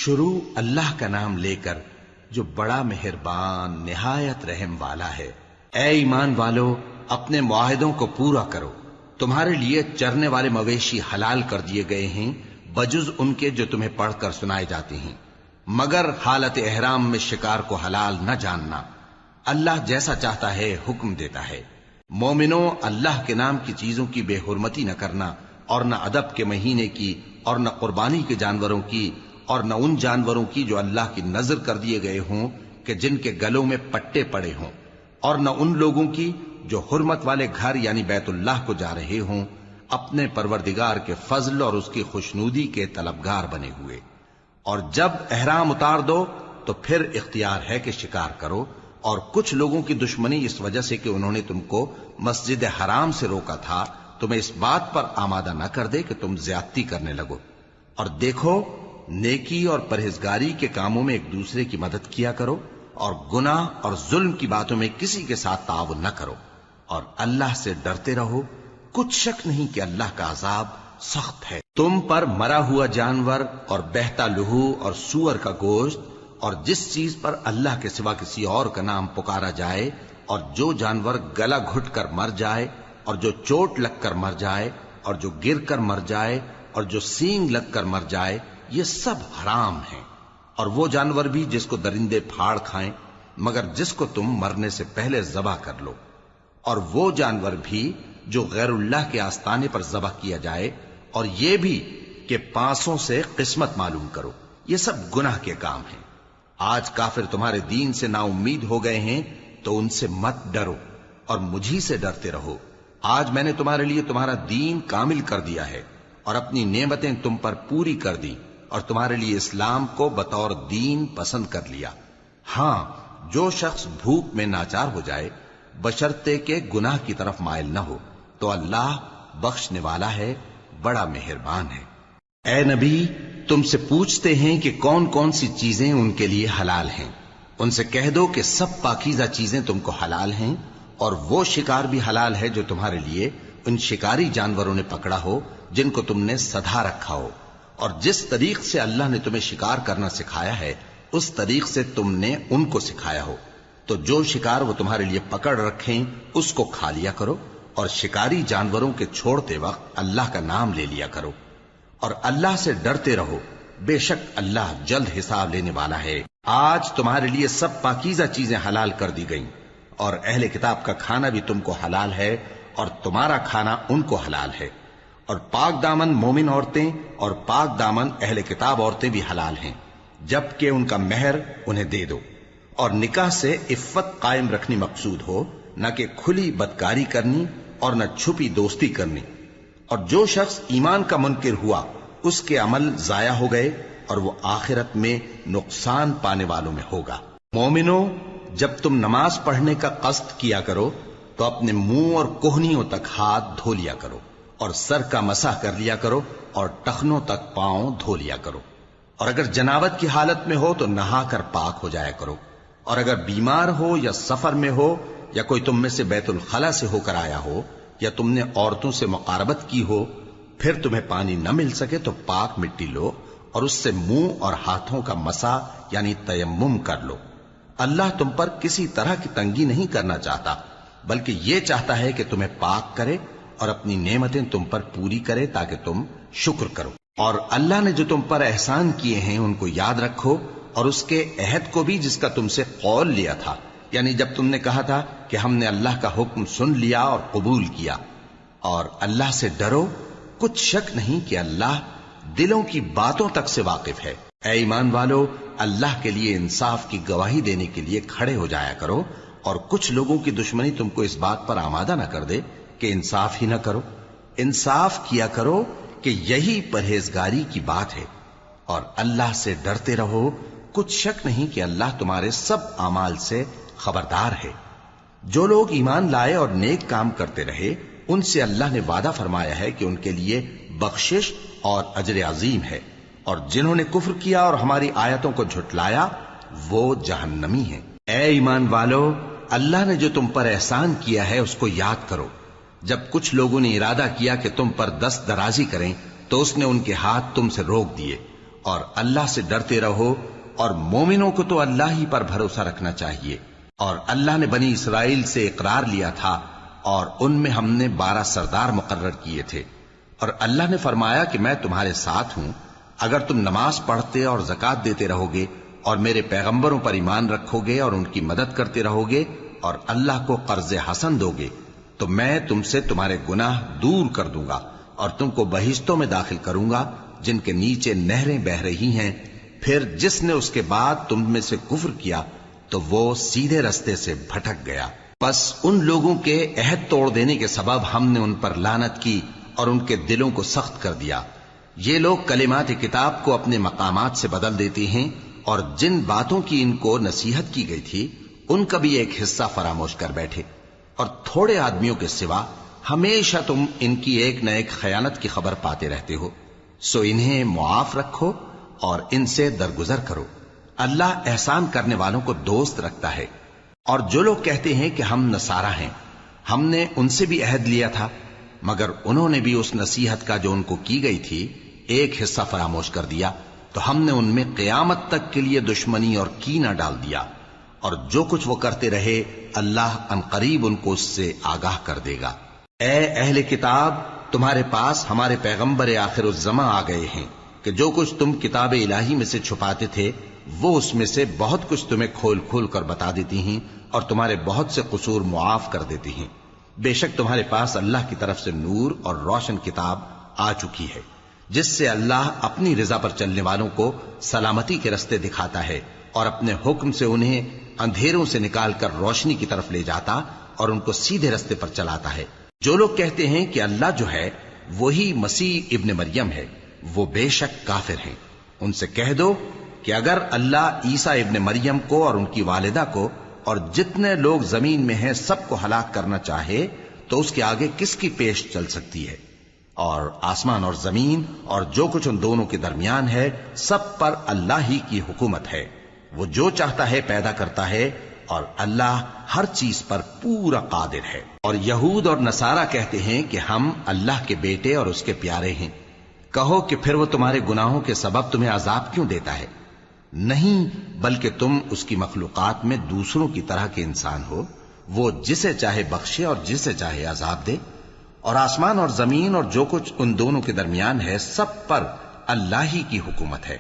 شروع اللہ کا نام لے کر جو بڑا مہربان نہایت رحم والا ہے۔ اے ایمان والو، اپنے معاہدوں کو پورا کرو۔ تمہارے لیے چرنے والے مویشی حلال کر دیے گئے ہیں بجز ان کے جو تمہیں پڑھ کر سنائے جاتے ہیں، مگر حالت احرام میں شکار کو حلال نہ جاننا۔ اللہ جیسا چاہتا ہے حکم دیتا ہے۔ مومنوں، اللہ کے نام کی چیزوں کی بے حرمتی نہ کرنا، اور نہ ادب کے مہینے کی، اور نہ قربانی کے جانوروں کی، اور نہ ان جانوروں کی جو اللہ کی نذر کر دیے گئے ہوں کہ جن کے گلوں میں پٹے پڑے ہوں، اور نہ ان لوگوں کی جو حرمت والے گھر یعنی بیت اللہ کو جا رہے ہوں اپنے پروردگار کے فضل اور اس کی خوشنودی کے طلبگار بنے ہوئے۔ اور جب احرام اتار دو تو پھر اختیار ہے کہ شکار کرو، اور کچھ لوگوں کی دشمنی اس وجہ سے کہ انہوں نے تم کو مسجد حرام سے روکا تھا تمہیں اس بات پر آمادہ نہ کر دے کہ تم زیادتی کرنے لگو۔ اور دیکھو، نیکی اور پرہیزگاری کے کاموں میں ایک دوسرے کی مدد کیا کرو، اور گناہ اور ظلم کی باتوں میں کسی کے ساتھ تعاون نہ کرو، اور اللہ سے ڈرتے رہو۔ کچھ شک نہیں کہ اللہ کا عذاب سخت ہے۔ تم پر مرا ہوا جانور اور بہتا لہو اور سور کا گوشت اور جس چیز پر اللہ کے سوا کسی اور کا نام پکارا جائے، اور جو جانور گلا گھٹ کر مر جائے، اور جو چوٹ لگ کر مر جائے، اور جو گر کر مر جائے، اور جو سینگ لگ کر مر جائے، یہ سب حرام ہیں۔ اور وہ جانور بھی جس کو درندے پھاڑ کھائیں، مگر جس کو تم مرنے سے پہلے ذبح کر لو، اور وہ جانور بھی جو غیر اللہ کے آستانے پر ذبح کیا جائے، اور یہ بھی کہ پانسوں سے قسمت معلوم کرو، یہ سب گناہ کے کام ہیں۔ آج کافر تمہارے دین سے نا امید ہو گئے ہیں تو ان سے مت ڈرو اور مجھی سے ڈرتے رہو۔ آج میں نے تمہارے لیے تمہارا دین کامل کر دیا ہے اور اپنی نعمتیں تم پر پوری کر دی، اور تمہارے لیے اسلام کو بطور دین پسند کر لیا۔ ہاں، جو شخص بھوک میں ناچار ہو جائے بشرطے کہ گناہ کی طرف مائل نہ ہو تو اللہ بخشنے والا ہے، بڑا مہربان ہے۔ اے نبی، تم سے پوچھتے ہیں کہ کون کون سی چیزیں ان کے لیے حلال ہیں۔ ان سے کہہ دو کہ سب پاکیزہ چیزیں تم کو حلال ہیں، اور وہ شکار بھی حلال ہے جو تمہارے لیے ان شکاری جانوروں نے پکڑا ہو جن کو تم نے سدھا رکھا ہو، اور جس طریق سے اللہ نے تمہیں شکار کرنا سکھایا ہے اس طریق سے تم نے ان کو سکھایا ہو۔ تو جو شکار وہ تمہارے لیے پکڑ رکھیں اس کو کھا لیا کرو، اور شکاری جانوروں کے چھوڑتے وقت اللہ کا نام لے لیا کرو، اور اللہ سے ڈرتے رہو، بے شک اللہ جلد حساب لینے والا ہے۔ آج تمہارے لیے سب پاکیزہ چیزیں حلال کر دی گئیں، اور اہل کتاب کا کھانا بھی تم کو حلال ہے اور تمہارا کھانا ان کو حلال ہے، اور پاک دامن مومن عورتیں اور پاک دامن اہل کتاب عورتیں بھی حلال ہیں، جبکہ ان کا مہر انہیں دے دو۔ اور نکاح سے عفت قائم رکھنی مقصود ہو، نہ کہ کھلی بدکاری کرنی اور نہ چھپی دوستی کرنی۔ اور جو شخص ایمان کا منکر ہوا اس کے عمل ضائع ہو گئے اور وہ آخرت میں نقصان پانے والوں میں ہوگا۔ مومنوں، جب تم نماز پڑھنے کا قصد کیا کرو تو اپنے منہ اور کوہنیوں تک ہاتھ دھو لیا کرو، اور سر کا مسح کر لیا کرو، اور ٹخنوں تک پاؤں دھو لیا کرو، اور اگر جنابت کی حالت میں ہو تو نہا کر پاک ہو جایا کرو، اور اگر بیمار ہو یا سفر میں ہو یا کوئی تم میں سے بیت الخلا سے ہو کر آیا ہو یا تم نے عورتوں سے مقاربت کی ہو، پھر تمہیں پانی نہ مل سکے تو پاک مٹی لو اور اس سے منہ اور ہاتھوں کا مسح یعنی تیمم کر لو۔ اللہ تم پر کسی طرح کی تنگی نہیں کرنا چاہتا، بلکہ یہ چاہتا ہے کہ تمہیں پاک کرے اور اپنی نعمتیں تم پر پوری کرے تاکہ تم شکر کرو۔ اور اللہ نے جو تم پر احسان کیے ہیں ان کو یاد رکھو، اور اس کے عہد کو بھی جس کا تم سے قول لیا تھا، یعنی جب تم نے کہا تھا کہ ہم نے اللہ کا حکم سن لیا اور قبول کیا۔ اور اللہ سے ڈرو، کچھ شک نہیں کہ اللہ دلوں کی باتوں تک سے واقف ہے۔ اے ایمان والو، اللہ کے لیے انصاف کی گواہی دینے کے لیے کھڑے ہو جایا کرو، اور کچھ لوگوں کی دشمنی تم کو اس بات پر آمادہ نہ کر دے کہ انصاف ہی نہ کرو۔ انصاف کیا کرو کہ یہی پرہیزگاری کی بات ہے، اور اللہ سے ڈرتے رہو، کچھ شک نہیں کہ اللہ تمہارے سب اعمال سے خبردار ہے۔ جو لوگ ایمان لائے اور نیک کام کرتے رہے ان سے اللہ نے وعدہ فرمایا ہے کہ ان کے لیے بخشش اور اجر عظیم ہے، اور جنہوں نے کفر کیا اور ہماری آیتوں کو جھٹلایا وہ جہنمی ہیں۔ اے ایمان والو، اللہ نے جو تم پر احسان کیا ہے اس کو یاد کرو۔ جب کچھ لوگوں نے ارادہ کیا کہ تم پر دست درازی کریں تو اس نے ان کے ہاتھ تم سے روک دیے، اور اللہ سے ڈرتے رہو، اور مومنوں کو تو اللہ ہی پر بھروسہ رکھنا چاہیے۔ اور اللہ نے بنی اسرائیل سے اقرار لیا تھا، اور ان میں ہم نے 12 سردار مقرر کیے تھے، اور اللہ نے فرمایا کہ میں تمہارے ساتھ ہوں، اگر تم نماز پڑھتے اور زکوٰۃ دیتے رہو گے اور میرے پیغمبروں پر ایمان رکھو گے اور ان کی مدد کرتے رہو گے اور اللہ کو قرض حسن دو گے، تو میں تم سے تمہارے گناہ دور کر دوں گا اور تم کو بہشتوں میں داخل کروں گا جن کے نیچے نہریں بہ رہی ہیں۔ پھر جس نے اس کے بعد تم میں سے کفر کیا تو وہ سیدھے رستے سے بھٹک گیا۔ پس ان لوگوں کے عہد توڑ دینے کے سبب ہم نے ان پر لعنت کی اور ان کے دلوں کو سخت کر دیا۔ یہ لوگ کلمات کتاب کو اپنے مقامات سے بدل دیتے ہیں، اور جن باتوں کی ان کو نصیحت کی گئی تھی ان کا بھی ایک حصہ فراموش کر بیٹھے، اور تھوڑے آدمیوں کے سوا ہمیشہ تم ان کی ایک نہ ایک خیانت کی خبر پاتے رہتے ہو، سو انہیں معاف رکھو اور ان سے درگزر کرو۔ اللہ احسان کرنے والوں کو دوست رکھتا ہے۔ اور جو لوگ کہتے ہیں کہ ہم نصارہ ہیں، ہم نے ان سے بھی عہد لیا تھا، مگر انہوں نے بھی اس نصیحت کا جو ان کو کی گئی تھی ایک حصہ فراموش کر دیا، تو ہم نے ان میں قیامت تک کے لیے دشمنی اور کینہ ڈال دیا، اور جو کچھ وہ کرتے رہے اللہ عنقریب ان کو اس سے آگاہ کر دے گا۔ اے اہل کتاب، تمہارے پاس ہمارے پیغمبر آخر الزماں آ گئے ہیں کہ جو کچھ تم کتاب الہی میں سے چھپاتے تھے وہ اس میں سے بہت کچھ تمہیں کھول کھول کر بتا دیتی ہیں اور تمہارے بہت سے قصور معاف کر دیتی ہیں۔ بے شک تمہارے پاس اللہ کی طرف سے نور اور روشن کتاب آ چکی ہے، جس سے اللہ اپنی رضا پر چلنے والوں کو سلامتی کے رستے دکھاتا ہے اور اپنے حکم سے انہیں اندھیروں سے نکال کر روشنی کی طرف لے جاتا اور ان کو سیدھے رستے پر چلاتا ہے۔ جو لوگ کہتے ہیں کہ اللہ جو ہے وہی مسیح ابن مریم ہے، وہ بے شک کافر ہیں۔ ان سے کہہ دو کہ اگر اللہ عیسیٰ ابن مریم کو اور ان کی والدہ کو اور جتنے لوگ زمین میں ہیں سب کو ہلاک کرنا چاہے تو اس کے آگے کس کی پیش چل سکتی ہے؟ اور آسمان اور زمین اور جو کچھ ان دونوں کے درمیان ہے سب پر اللہ ہی کی حکومت ہے۔ وہ جو چاہتا ہے پیدا کرتا ہے، اور اللہ ہر چیز پر پورا قادر ہے۔ اور یہود اور نصارہ کہتے ہیں کہ ہم اللہ کے بیٹے اور اس کے پیارے ہیں۔ کہو کہ پھر وہ تمہارے گناہوں کے سبب تمہیں عذاب کیوں دیتا ہے؟ نہیں، بلکہ تم اس کی مخلوقات میں دوسروں کی طرح کے انسان ہو، وہ جسے چاہے بخشے اور جسے چاہے عذاب دے۔ اور آسمان اور زمین اور جو کچھ ان دونوں کے درمیان ہے سب پر اللہ ہی کی حکومت ہے،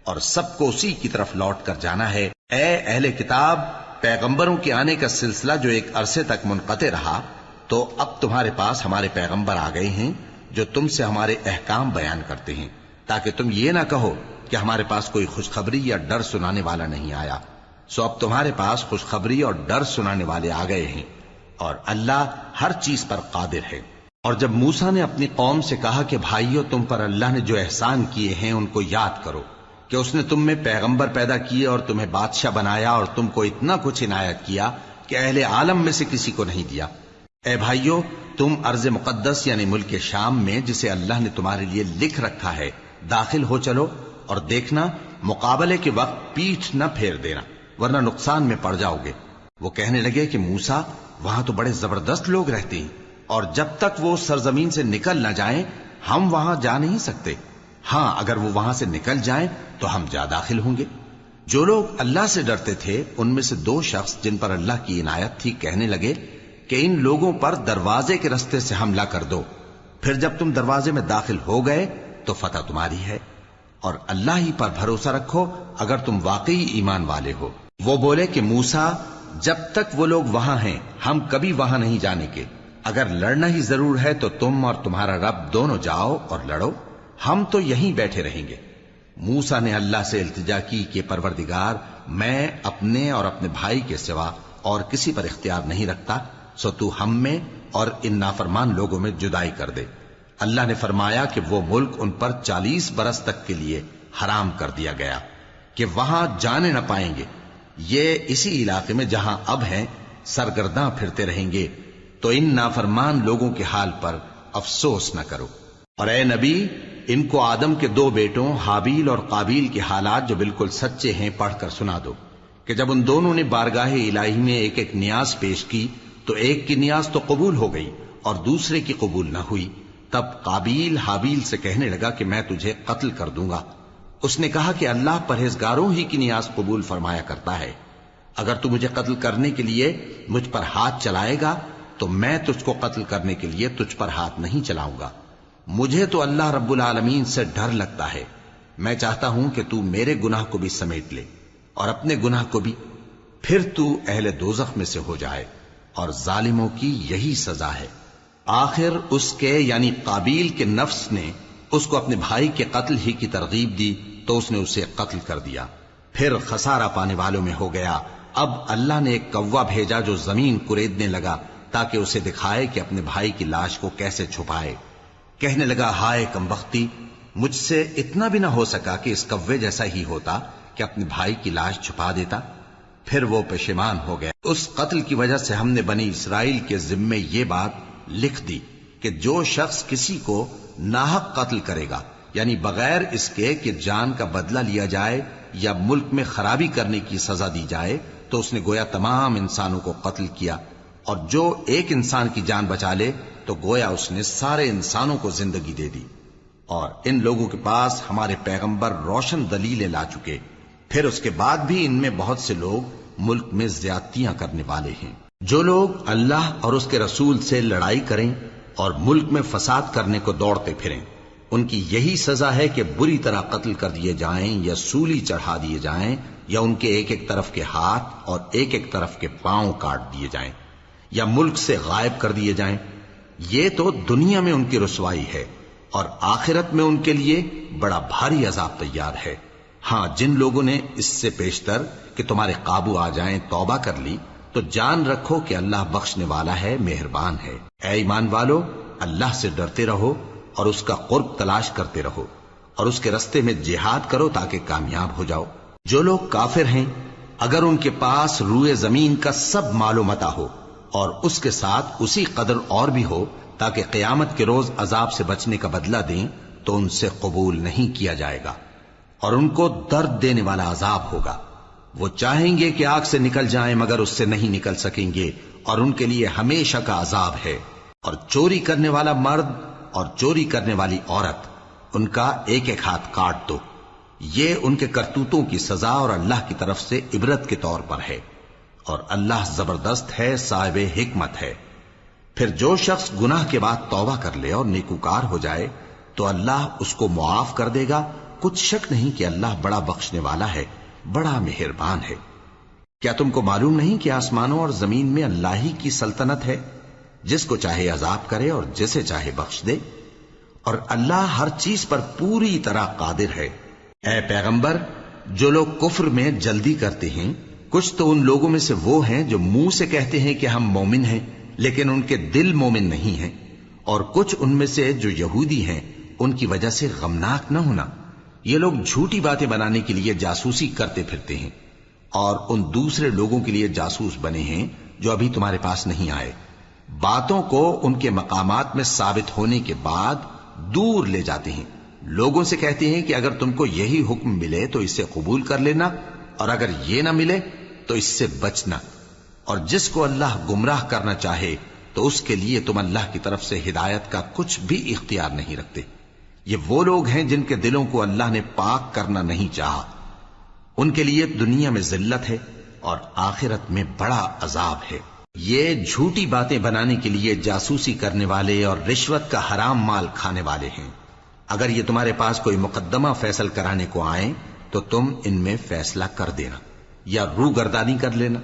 اور سب کو اسی کی طرف لوٹ کر جانا ہے۔ اے اہل کتاب، پیغمبروں کے آنے کا سلسلہ جو ایک عرصے تک منقطع رہا، تو اب تمہارے پاس ہمارے پیغمبر آ گئے ہیں جو تم سے ہمارے احکام بیان کرتے ہیں، تاکہ تم یہ نہ کہو کہ ہمارے پاس کوئی خوشخبری یا ڈر سنانے والا نہیں آیا۔ سو اب تمہارے پاس خوشخبری اور ڈر سنانے والے آ گئے ہیں، اور اللہ ہر چیز پر قادر ہے۔ اور جب موسیٰ نے اپنی قوم سے کہا کہ بھائیو، تم پر اللہ نے جو احسان کیے ہیں ان کو یاد کرو، کہ اس نے تم میں پیغمبر پیدا کیے اور تمہیں بادشاہ بنایا اور تم کو اتنا کچھ عنایت کیا کہ اہل عالم میں سے کسی کو نہیں دیا۔ اے بھائیو، تم ارض مقدس یعنی ملک شام میں جسے اللہ نے تمہارے لیے لکھ رکھا ہے داخل ہو چلو، اور دیکھنا مقابلے کے وقت پیٹھ نہ پھیر دینا ورنہ نقصان میں پڑ جاؤ گے۔ وہ کہنے لگے کہ موسیٰ، وہاں تو بڑے زبردست لوگ رہتے ہیں، اور جب تک وہ سرزمین سے نکل نہ جائیں ہم وہاں جا نہیں سکتے۔ ہاں، اگر وہ وہاں سے نکل جائیں تو ہم جا داخل ہوں گے۔ جو لوگ اللہ سے ڈرتے تھے ان میں سے 2 شخص جن پر اللہ کی عنایت تھی کہنے لگے کہ ان لوگوں پر دروازے کے رستے سے حملہ کر دو، پھر جب تم دروازے میں داخل ہو گئے تو فتح تمہاری ہے، اور اللہ ہی پر بھروسہ رکھو اگر تم واقعی ایمان والے ہو۔ وہ بولے کہ موسیٰ، جب تک وہ لوگ وہاں ہیں ہم کبھی وہاں نہیں جانے کے، اگر لڑنا ہی ضرور ہے تو تم اور تمہارا رب دونوں جاؤ اور لڑو، ہم تو یہیں بیٹھے رہیں گے۔ موسیٰ نے اللہ سے التجا کی کہ پروردگار، میں اپنے اور اپنے بھائی کے سوا اور کسی پر اختیار نہیں رکھتا، سو تو ہم میں اور ان نافرمان لوگوں میں جدائی کر دے۔ اللہ نے فرمایا کہ وہ ملک ان پر 40 برس تک کے لیے حرام کر دیا گیا کہ وہاں جانے نہ پائیں گے۔ یہ اسی علاقے میں جہاں اب ہیں سرگرداں پھرتے رہیں گے، تو ان نافرمان لوگوں کے حال پر افسوس نہ کرو۔ اور اے نبی، ان کو آدم کے 2 بیٹوں حابیل اور قابیل کے حالات جو بالکل سچے ہیں پڑھ کر سنا دو، کہ جب ان دونوں نے بارگاہ الہی میں ایک ایک نیاز پیش کی تو ایک کی نیاز تو قبول ہو گئی اور دوسرے کی قبول نہ ہوئی۔ تب قابیل حابیل سے کہنے لگا کہ میں تجھے قتل کر دوں گا، اس نے کہا کہ اللہ پرہیزگاروں ہی کی نیاز قبول فرمایا کرتا ہے. اگر تو مجھے قتل کرنے کے لیے مجھ پر ہاتھ چلائے گا تو میں تجھ کو قتل کرنے کے لیے تجھ پر ہاتھ نہیں چلاؤں گا. مجھے تو اللہ رب العالمین سے ڈر لگتا ہے. میں چاہتا ہوں کہ تو میرے گناہ کو بھی سمیٹ لے اور اپنے گناہ کو بھی، پھر تو اہل دوزخ میں سے ہو جائے، اور ظالموں کی یہی سزا ہے. آخر اس کے یعنی قابیل کے نفس نے اس کو اپنے بھائی کے قتل ہی کی ترغیب دی تو اس نے اسے قتل کر دیا. پھر خسارہ پانے والوں میں ہو گیا. اب اللہ نے ایک کوا بھیجا جو زمین کریدنے لگا تاکہ اسے دکھائے کہ اپنے بھائی کی لاش کو کیسے چھپائے. کہنے لگا، ہائے کمبختی، مجھ سے اتنا بھی نہ ہو سکا کہ اس کوے جیسا ہی ہوتا کہ اپنے بھائی کی لاش چھپا دیتا. پھر وہ پشیمان ہو گیا. اس قتل کی وجہ سے ہم نے بنی اسرائیل کے ذمے یہ بات لکھ دی کہ جو شخص کسی کو ناحق قتل کرے گا، یعنی بغیر اس کے کہ جان کا بدلہ لیا جائے یا ملک میں خرابی کرنے کی سزا دی جائے، تو اس نے گویا تمام انسانوں کو قتل کیا. اور جو ایک انسان کی جان بچا لے تو گویا اس نے سارے انسانوں کو زندگی دے دی. اور ان لوگوں کے پاس ہمارے پیغمبر روشن دلیلیں لا چکے، پھر اس کے بعد بھی ان میں بہت سے لوگ ملک میں زیادتیاں کرنے والے ہیں. جو لوگ اللہ اور اس کے رسول سے لڑائی کریں اور ملک میں فساد کرنے کو دوڑتے پھریں، ان کی یہی سزا ہے کہ بری طرح قتل کر دیے جائیں یا سولی چڑھا دیے جائیں، یا ان کے ایک ایک طرف کے ہاتھ اور ایک ایک طرف کے پاؤں کاٹ دیے جائیں، یا ملک سے غائب کر دیے جائیں. یہ تو دنیا میں ان کی رسوائی ہے، اور آخرت میں ان کے لیے بڑا بھاری عذاب تیار ہے. ہاں، جن لوگوں نے اس سے پیشتر کہ تمہارے قابو آ جائیں توبہ کر لی تو جان رکھو کہ اللہ بخشنے والا ہے، مہربان ہے. اے ایمان والو، اللہ سے ڈرتے رہو اور اس کا قرب تلاش کرتے رہو، اور اس کے رستے میں جہاد کرو تاکہ کامیاب ہو جاؤ. جو لوگ کافر ہیں، اگر ان کے پاس روئے زمین کا سب مال و متاع ہو اور اس کے ساتھ اسی قدر اور بھی ہو تاکہ قیامت کے روز عذاب سے بچنے کا بدلہ دیں، تو ان سے قبول نہیں کیا جائے گا، اور ان کو درد دینے والا عذاب ہوگا. وہ چاہیں گے کہ آگ سے نکل جائیں مگر اس سے نہیں نکل سکیں گے، اور ان کے لیے ہمیشہ کا عذاب ہے. اور چوری کرنے والا مرد اور چوری کرنے والی عورت، ان کا ایک ایک ہاتھ کاٹ دو. یہ ان کے کرتوتوں کی سزا اور اللہ کی طرف سے عبرت کے طور پر ہے، اور اللہ زبردست ہے، صاحب حکمت ہے. پھر جو شخص گناہ کے بعد توبہ کر لے اور نیکوکار ہو جائے تو اللہ اس کو معاف کر دے گا. کچھ شک نہیں کہ اللہ بڑا بخشنے والا ہے، بڑا مہربان ہے. کیا تم کو معلوم نہیں کہ آسمانوں اور زمین میں اللہ ہی کی سلطنت ہے، جس کو چاہے عذاب کرے اور جسے چاہے بخش دے، اور اللہ ہر چیز پر پوری طرح قادر ہے. اے پیغمبر، جو لوگ کفر میں جلدی کرتے ہیں، کچھ تو ان لوگوں میں سے وہ ہیں جو منہ سے کہتے ہیں کہ ہم مومن ہیں لیکن ان کے دل مومن نہیں ہیں، اور کچھ ان میں سے جو یہودی ہیں، ان کی وجہ سے غمناک نہ ہونا. یہ لوگ جھوٹی باتیں بنانے کے لیے جاسوسی کرتے پھرتے ہیں، اور ان دوسرے لوگوں کے لیے جاسوس بنے ہیں جو ابھی تمہارے پاس نہیں آئے. باتوں کو ان کے مقامات میں ثابت ہونے کے بعد دور لے جاتے ہیں. لوگوں سے کہتے ہیں کہ اگر تم کو یہی حکم ملے تو اسے قبول کر لینا، اور اگر یہ نہ ملے تو اس سے بچنا. اور جس کو اللہ گمراہ کرنا چاہے تو اس کے لیے تم اللہ کی طرف سے ہدایت کا کچھ بھی اختیار نہیں رکھتے. یہ وہ لوگ ہیں جن کے دلوں کو اللہ نے پاک کرنا نہیں چاہا. ان کے لیے دنیا میں ذلت ہے اور آخرت میں بڑا عذاب ہے. یہ جھوٹی باتیں بنانے کے لیے جاسوسی کرنے والے اور رشوت کا حرام مال کھانے والے ہیں. اگر یہ تمہارے پاس کوئی مقدمہ فیصل کرانے کو آئیں تو تم ان میں فیصلہ کر دینا یا روگردانی کر لینا.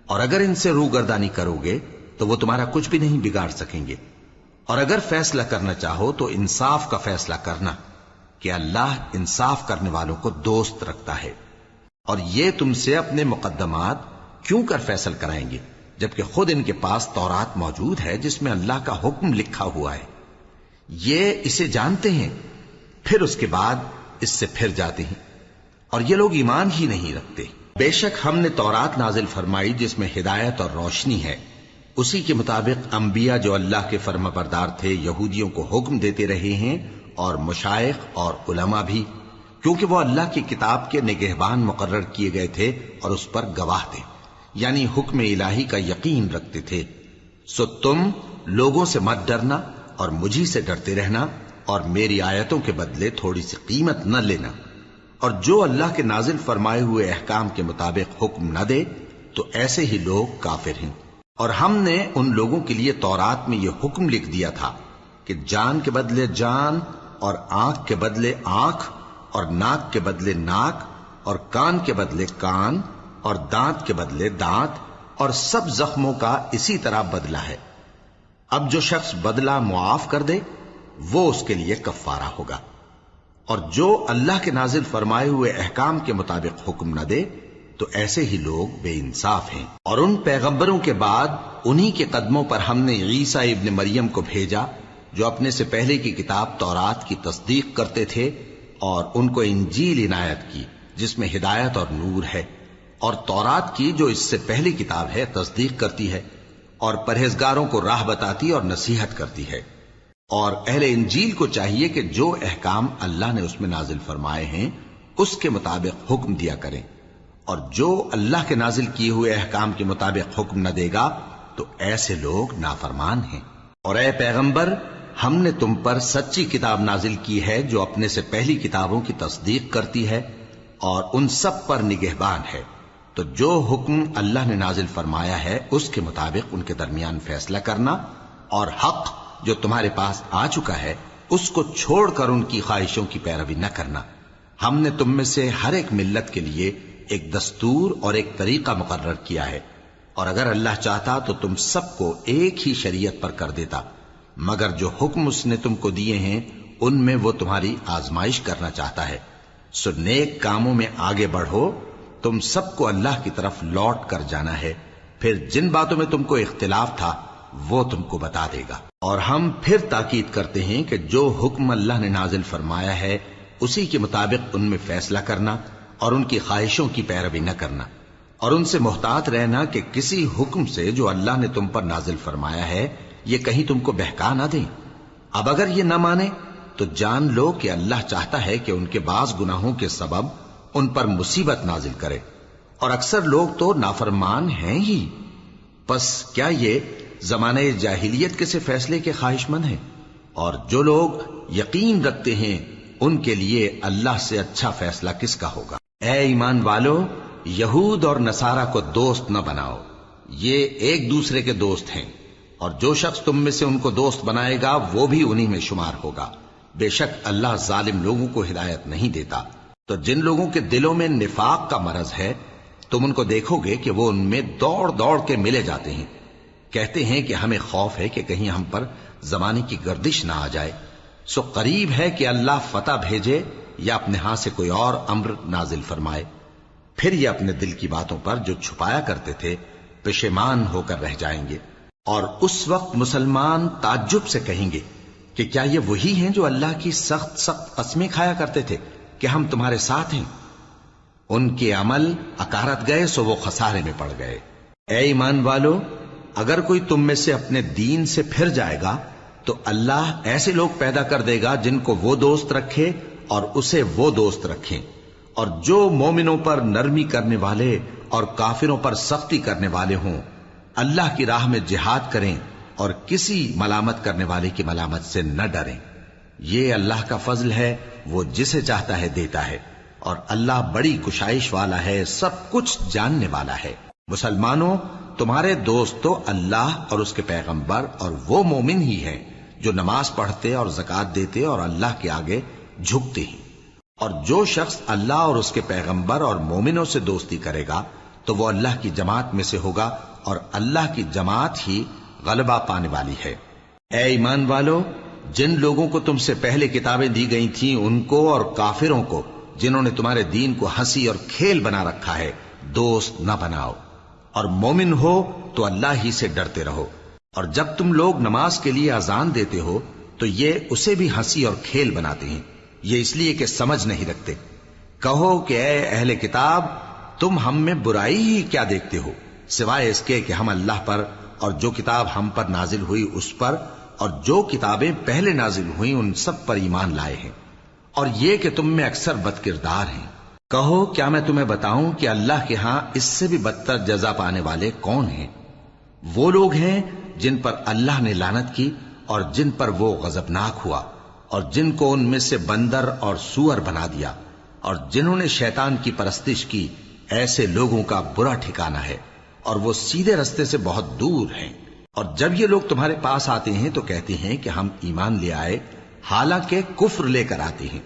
اور اگر ان سے روگردانی کرو گے تو وہ تمہارا کچھ بھی نہیں بگاڑ سکیں گے. اور اگر فیصلہ کرنا چاہو تو انصاف کا فیصلہ کرنا کہ اللہ انصاف کرنے والوں کو دوست رکھتا ہے. اور یہ تم سے اپنے مقدمات کیوں کر فیصل کرائیں گے جبکہ خود ان کے پاس تورات موجود ہے جس میں اللہ کا حکم لکھا ہوا ہے. یہ اسے جانتے ہیں، پھر اس کے بعد اس سے پھر جاتے ہیں، اور یہ لوگ ایمان ہی نہیں رکھتے. بے شک ہم نے تورات نازل فرمائی جس میں ہدایت اور روشنی ہے. اسی کے مطابق انبیاء جو اللہ کے فرما بردار تھے یہودیوں کو حکم دیتے رہے ہیں، اور مشائخ اور علماء بھی، کیونکہ وہ اللہ کی کتاب کے نگہبان مقرر کیے گئے تھے اور اس پر گواہ تھے، یعنی حکم الہی کا یقین رکھتے تھے. سو تم لوگوں سے مت ڈرنا اور مجھی سے ڈرتے رہنا، اور میری آیتوں کے بدلے تھوڑی سی قیمت نہ لینا. اور جو اللہ کے نازل فرمائے ہوئے احکام کے مطابق حکم نہ دے تو ایسے ہی لوگ کافر ہیں۔ اور ہم نے ان لوگوں کے لیے تورات میں یہ حکم لکھ دیا تھا کہ جان کے بدلے جان، اور آنکھ کے بدلے آنکھ، اور ناک کے بدلے ناک، اور کان کے بدلے کان، اور دانت کے بدلے دانت، اور سب زخموں کا اسی طرح بدلہ ہے۔ اب جو شخص بدلہ معاف کر دے وہ اس کے لیے کفارہ ہوگا، اور جو اللہ کے نازل فرمائے ہوئے احکام کے مطابق حکم نہ دے تو ایسے ہی لوگ بے انصاف ہیں۔ اور ان پیغمبروں کے بعد انہی کے قدموں پر ہم نے عیسیٰ ابن مریم کو بھیجا جو اپنے سے پہلے کی کتاب تورات کی تصدیق کرتے تھے، اور ان کو انجیل عنایت کی جس میں ہدایت اور نور ہے، اور تورات کی جو اس سے پہلی کتاب ہے تصدیق کرتی ہے، اور پرہیزگاروں کو راہ بتاتی اور نصیحت کرتی ہے۔ اور اہل انجیل کو چاہیے کہ جو احکام اللہ نے اس میں نازل فرمائے ہیں اس کے مطابق حکم دیا کریں، اور جو اللہ کے نازل کیے ہوئے احکام کے مطابق حکم نہ دے گا تو ایسے لوگ نافرمان ہیں۔ اور اے پیغمبر، ہم نے تم پر سچی کتاب نازل کی ہے جو اپنے سے پہلی کتابوں کی تصدیق کرتی ہے اور ان سب پر نگہبان ہے، تو جو حکم اللہ نے نازل فرمایا ہے اس کے مطابق ان کے درمیان فیصلہ کرنا، اور حق جو تمہارے پاس آ چکا ہے اس کو چھوڑ کر ان کی خواہشوں کی پیروی نہ کرنا۔ ہم نے تم میں سے ہر ایک ملت کے لیے ایک دستور اور ایک طریقہ مقرر کیا ہے، اور اگر اللہ چاہتا تو تم سب کو ایک ہی شریعت پر کر دیتا، مگر جو حکم اس نے تم کو دیے ہیں ان میں وہ تمہاری آزمائش کرنا چاہتا ہے۔ سو نیک کاموں میں آگے بڑھو، تم سب کو اللہ کی طرف لوٹ کر جانا ہے، پھر جن باتوں میں تم کو اختلاف تھا وہ تم کو بتا دے گا۔ اور ہم پھر تاکید کرتے ہیں کہ جو حکم اللہ نے نازل فرمایا ہے اسی کے مطابق ان میں فیصلہ کرنا، اور ان کی خواہشوں کی پیروی نہ کرنا، اور ان سے محتاط رہنا کہ کسی حکم سے جو اللہ نے تم پر نازل فرمایا ہے یہ کہیں تم کو بہکا نہ دیں۔ اب اگر یہ نہ مانے تو جان لو کہ اللہ چاہتا ہے کہ ان کے بعض گناہوں کے سبب ان پر مصیبت نازل کرے، اور اکثر لوگ تو نافرمان ہیں ہی۔ پس کیا یہ زمانہ جاہلیت کے سے فیصلے کے خواہش مند ہیں؟ اور جو لوگ یقین رکھتے ہیں ان کے لیے اللہ سے اچھا فیصلہ کس کا ہوگا؟ اے ایمان والو، یہود اور نصارہ کو دوست نہ بناؤ، یہ ایک دوسرے کے دوست ہیں، اور جو شخص تم میں سے ان کو دوست بنائے گا وہ بھی انہی میں شمار ہوگا۔ بے شک اللہ ظالم لوگوں کو ہدایت نہیں دیتا۔ تو جن لوگوں کے دلوں میں نفاق کا مرض ہے تم ان کو دیکھو گے کہ وہ ان میں دوڑ دوڑ کے ملے جاتے ہیں، کہتے ہیں کہ ہمیں خوف ہے کہ کہیں ہم پر زمانے کی گردش نہ آ جائے۔ سو قریب ہے کہ اللہ فتح بھیجے یا اپنے ہاں سے کوئی اور امر نازل فرمائے، پھر یہ اپنے دل کی باتوں پر جو چھپایا کرتے تھے پشیمان ہو کر رہ جائیں گے۔ اور اس وقت مسلمان تعجب سے کہیں گے کہ کیا یہ وہی ہیں جو اللہ کی سخت سخت قسمیں کھایا کرتے تھے کہ ہم تمہارے ساتھ ہیں؟ ان کے عمل اکارت گئے سو وہ خسارے میں پڑ گئے۔ اے ایمان والو، اگر کوئی تم میں سے اپنے دین سے پھر جائے گا تو اللہ ایسے لوگ پیدا کر دے گا جن کو وہ دوست رکھے اور اسے وہ دوست رکھیں، اور جو مومنوں پر نرمی کرنے والے اور کافروں پر سختی کرنے والے ہوں، اللہ کی راہ میں جہاد کریں اور کسی ملامت کرنے والے کی ملامت سے نہ ڈریں۔ یہ اللہ کا فضل ہے، وہ جسے چاہتا ہے دیتا ہے، اور اللہ بڑی کشائش والا ہے، سب کچھ جاننے والا ہے۔ مسلمانوں، تمہارے دوست تو اللہ اور اس کے پیغمبر اور وہ مومن ہی ہیں جو نماز پڑھتے اور زکوٰۃ دیتے اور اللہ کے آگے جھکتے ہیں۔ اور جو شخص اللہ اور اس کے پیغمبر اور مومنوں سے دوستی کرے گا تو وہ اللہ کی جماعت میں سے ہوگا، اور اللہ کی جماعت ہی غلبہ پانے والی ہے۔ اے ایمان والو، جن لوگوں کو تم سے پہلے کتابیں دی گئی تھیں ان کو اور کافروں کو جنہوں نے تمہارے دین کو ہنسی اور کھیل بنا رکھا ہے دوست نہ بناؤ، اور مومن ہو تو اللہ ہی سے ڈرتے رہو۔ اور جب تم لوگ نماز کے لیے اذان دیتے ہو تو یہ اسے بھی ہنسی اور کھیل بناتے ہیں، یہ اس لیے کہ سمجھ نہیں رکھتے۔ کہو کہ اے اہل کتاب، تم ہم میں برائی ہی کیا دیکھتے ہو، سوائے اس کے کہ ہم اللہ پر اور جو کتاب ہم پر نازل ہوئی اس پر اور جو کتابیں پہلے نازل ہوئیں ان سب پر ایمان لائے ہیں، اور یہ کہ تم میں اکثر بد کردار ہیں۔ کہو کیا میں تمہیں بتاؤں کہ اللہ کے ہاں اس سے بھی بدتر جزا پانے والے کون ہیں؟ وہ لوگ ہیں جن پر اللہ نے لعنت کی اور جن پر وہ غضبناک ہوا، اور جن کو ان میں سے بندر اور سور بنا دیا، اور جنہوں نے شیطان کی پرستش کی ایسے لوگوں کا برا ٹھکانہ ہے، اور وہ سیدھے رستے سے بہت دور ہیں۔ اور جب یہ لوگ تمہارے پاس آتے ہیں تو کہتے ہیں کہ ہم ایمان لے آئے، حالانکہ کفر لے کر آتے ہیں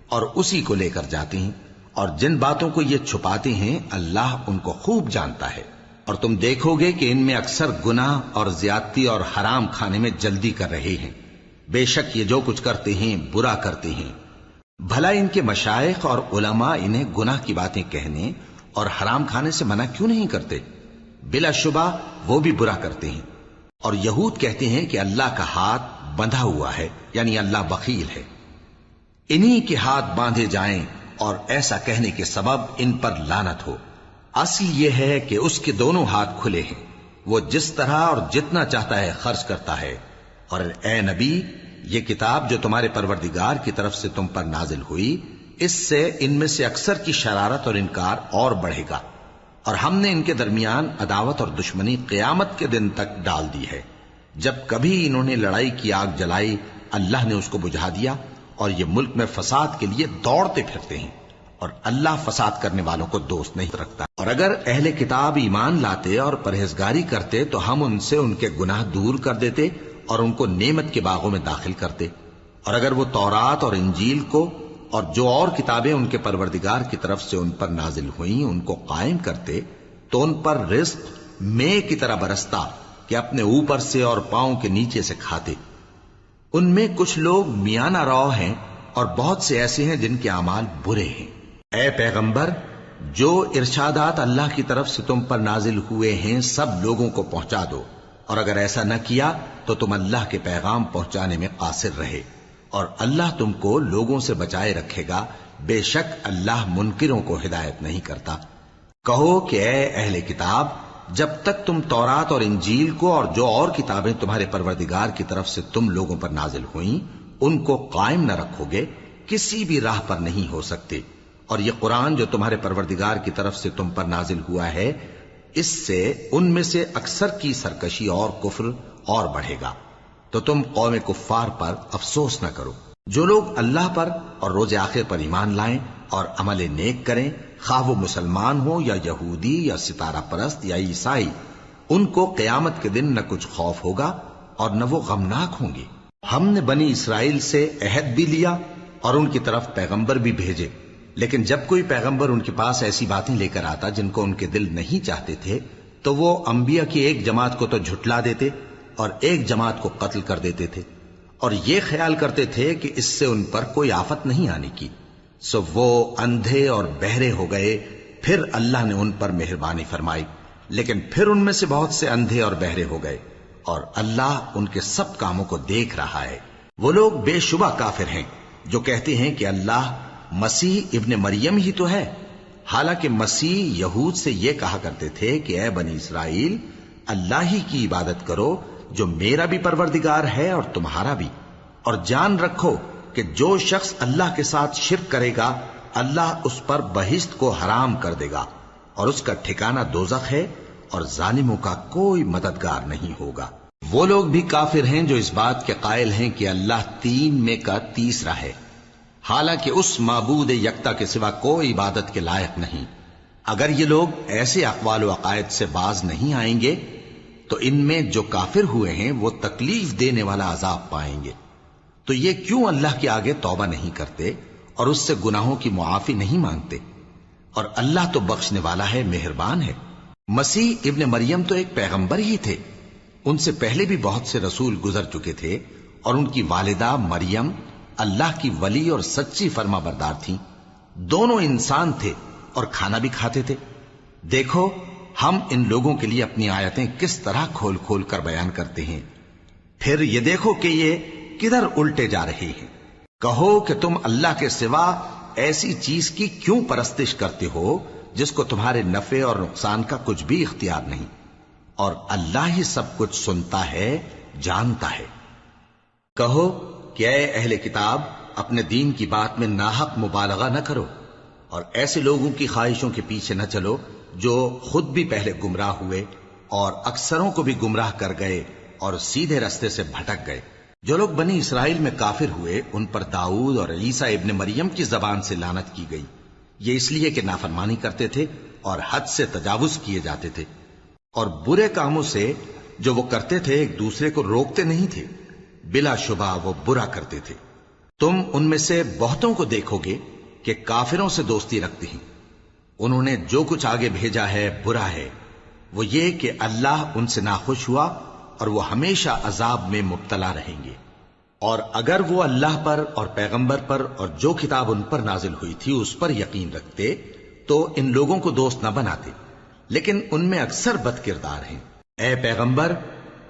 اور اسی کو لے کر جاتے ہیں، اور جن باتوں کو یہ چھپاتے ہیں اللہ ان کو خوب جانتا ہے۔ اور تم دیکھو گے کہ ان میں اکثر گناہ اور زیادتی اور حرام کھانے میں جلدی کر رہے ہیں، بے شک یہ جو کچھ کرتے ہیں برا کرتے ہیں۔ بھلا ان کے مشائخ اور علماء انہیں گناہ کی باتیں کہنے اور حرام کھانے سے منع کیوں نہیں کرتے؟ بلا شبہ وہ بھی برا کرتے ہیں۔ اور یہود کہتے ہیں کہ اللہ کا ہاتھ بندھا ہوا ہے، یعنی اللہ بخیل ہے، انہی کے ہاتھ باندھے جائیں، اور ایسا کہنے کے سبب ان پر لعنت ہو۔ اصل یہ ہے کہ اس کے دونوں ہاتھ کھلے ہیں، وہ جس طرح اور جتنا چاہتا ہے خرچ کرتا ہے۔ اور اے نبی، یہ کتاب جو تمہارے پروردگار کی طرف سے تم پر نازل ہوئی، اس سے ان میں سے اکثر کی شرارت اور انکار اور بڑھے گا، اور ہم نے ان کے درمیان عداوت اور دشمنی قیامت کے دن تک ڈال دی ہے۔ جب کبھی انہوں نے لڑائی کی آگ جلائی، اللہ نے اس کو بجھا دیا، اور یہ ملک میں فساد کے لیے دوڑتے پھرتے ہیں، اور اللہ فساد کرنے والوں کو دوست نہیں رکھتا۔ اور اگر اہل کتاب ایمان لاتے اور پرہیزگاری کرتے تو ہم ان سے ان کے گناہ دور کر دیتے اور ان کو نعمت کے باغوں میں داخل کرتے۔ اور اگر وہ تورات اور انجیل کو اور جو اور کتابیں ان کے پروردگار کی طرف سے ان پر نازل ہوئیں ان کو قائم کرتے تو ان پر رزق مے کی طرح برستا کہ اپنے اوپر سے اور پاؤں کے نیچے سے کھاتے۔ ان میں کچھ لوگ میانہ رو ہیں اور بہت سے ایسے ہیں جن کے اعمال برے ہیں۔ اے پیغمبر، جو ارشادات اللہ کی طرف سے تم پر نازل ہوئے ہیں سب لوگوں کو پہنچا دو، اور اگر ایسا نہ کیا تو تم اللہ کے پیغام پہنچانے میں قاصر رہے، اور اللہ تم کو لوگوں سے بچائے رکھے گا، بے شک اللہ منکروں کو ہدایت نہیں کرتا۔ کہو کہ اے اہل کتاب، جب تک تم تورات اور انجیل کو اور جو اور کتابیں تمہارے پروردگار کی طرف سے تم لوگوں پر نازل ہوئیں ان کو قائم نہ رکھو گے، کسی بھی راہ پر نہیں ہو سکتے۔ اور یہ قرآن جو تمہارے پروردگار کی طرف سے تم پر نازل ہوا ہے، اس سے ان میں سے اکثر کی سرکشی اور کفر اور بڑھے گا، تو تم قوم کفار پر افسوس نہ کرو۔ جو لوگ اللہ پر اور روز آخر پر ایمان لائیں اور عمل نیک کریں، خواہ وہ مسلمان ہو یا یہودی یا ستارہ پرست یا عیسائی، ان کو قیامت کے دن نہ کچھ خوف ہوگا اور نہ وہ غمناک ہوں گے۔ ہم نے بنی اسرائیل سے عہد بھی لیا اور ان کی طرف پیغمبر بھی بھیجے، لیکن جب کوئی پیغمبر ان کے پاس ایسی باتیں لے کر آتا جن کو ان کے دل نہیں چاہتے تھے تو وہ انبیاء کی ایک جماعت کو تو جھٹلا دیتے اور ایک جماعت کو قتل کر دیتے تھے، اور یہ خیال کرتے تھے کہ اس سے ان پر کوئی آفت نہیں آنے کی، سو وہ اندھے اور بہرے ہو گئے۔ پھر اللہ نے ان پر مہربانی فرمائی، لیکن پھر ان میں سے بہت سے اندھے اور بہرے ہو گئے، اور اللہ ان کے سب کاموں کو دیکھ رہا ہے۔ وہ لوگ بے شبہ کافر ہیں جو کہتے ہیں کہ اللہ مسیح ابن مریم ہی تو ہے، حالانکہ مسیح یہود سے یہ کہا کرتے تھے کہ اے بنی اسرائیل، اللہ ہی کی عبادت کرو جو میرا بھی پروردگار ہے اور تمہارا بھی، اور جان رکھو کہ جو شخص اللہ کے ساتھ شرک کرے گا اللہ اس پر بہشت کو حرام کر دے گا، اور اس کا ٹھکانہ دوزخ ہے، اور ظالموں کا کوئی مددگار نہیں ہوگا۔ وہ لوگ بھی کافر ہیں جو اس بات کے قائل ہیں کہ اللہ تین میں کا تیسرا ہے، حالانکہ اس معبود یکتا کے سوا کوئی عبادت کے لائق نہیں۔ اگر یہ لوگ ایسے اقوال و عقائد سے باز نہیں آئیں گے تو ان میں جو کافر ہوئے ہیں وہ تکلیف دینے والا عذاب پائیں گے۔ تو یہ کیوں اللہ کے آگے توبہ نہیں کرتے اور اس سے گناہوں کی معافی نہیں مانگتے؟ اور اللہ تو بخشنے والا ہے، مہربان ہے۔ مسیح ابن مریم تو ایک پیغمبر ہی تھے، ان سے پہلے بھی بہت سے رسول گزر چکے تھے، اور ان کی والدہ مریم اللہ کی ولی اور سچی فرما بردار تھیں۔ دونوں انسان تھے اور کھانا بھی کھاتے تھے۔ دیکھو ہم ان لوگوں کے لیے اپنی آیتیں کس طرح کھول کھول کر بیان کرتے ہیں، پھر یہ دیکھو کہ یہ کدھر الٹے جا رہے ہیں۔ کہو کہ تم اللہ کے سوا ایسی چیز کی کیوں پرستش کرتے ہو جس کو تمہارے نفع اور نقصان کا کچھ بھی اختیار نہیں، اور اللہ ہی سب کچھ سنتا ہے، جانتا ہے۔ کہو کہ اے اہل کتاب، اپنے دین کی بات میں ناحق مبالغہ نہ کرو، اور ایسے لوگوں کی خواہشوں کے پیچھے نہ چلو جو خود بھی پہلے گمراہ ہوئے اور اکثروں کو بھی گمراہ کر گئے اور سیدھے رستے سے بھٹک گئے۔ جو لوگ بنی اسرائیل میں کافر ہوئے ان پر داؤد اور عیسیٰ ابن مریم کی زبان سے لعنت کی گئی، یہ اس لیے کہ نافرمانی کرتے تھے اور حد سے تجاوز کیے جاتے تھے، اور برے کاموں سے جو وہ کرتے تھے ایک دوسرے کو روکتے نہیں تھے، بلا شبہ وہ برا کرتے تھے۔ تم ان میں سے بہتوں کو دیکھو گے کہ کافروں سے دوستی رکھتے ہیں، انہوں نے جو کچھ آگے بھیجا ہے برا ہے، وہ یہ کہ اللہ ان سے ناخوش ہوا اور وہ ہمیشہ عذاب میں مبتلا رہیں گے۔ اور اگر وہ اللہ پر اور پیغمبر پر اور جو کتاب ان پر نازل ہوئی تھی اس پر یقین رکھتے تو ان لوگوں کو دوست نہ بناتے، لیکن ان میں اکثر بد کردار ہیں۔ اے پیغمبر،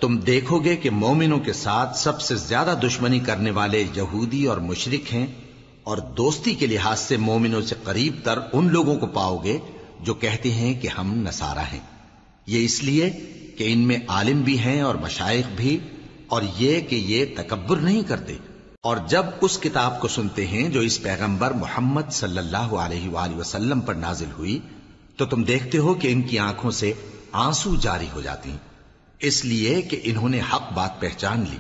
تم دیکھو گے کہ مومنوں کے ساتھ سب سے زیادہ دشمنی کرنے والے یہودی اور مشرک ہیں، اور دوستی کے لحاظ سے مومنوں سے قریب تر ان لوگوں کو پاؤ گے جو کہتے ہیں کہ ہم نصارہ ہیں۔ یہ اس لیے کہ ان میں عالم بھی ہیں اور مشائخ بھی، اور یہ کہ یہ تکبر نہیں کرتے۔ اور جب اس کتاب کو سنتے ہیں جو اس پیغمبر محمد صلی اللہ علیہ وآلہ وسلم پر نازل ہوئی تو تم دیکھتے ہو کہ ان کی آنکھوں سے آنسو جاری ہو جاتی ہیں، اس لیے کہ انہوں نے حق بات پہچان لی،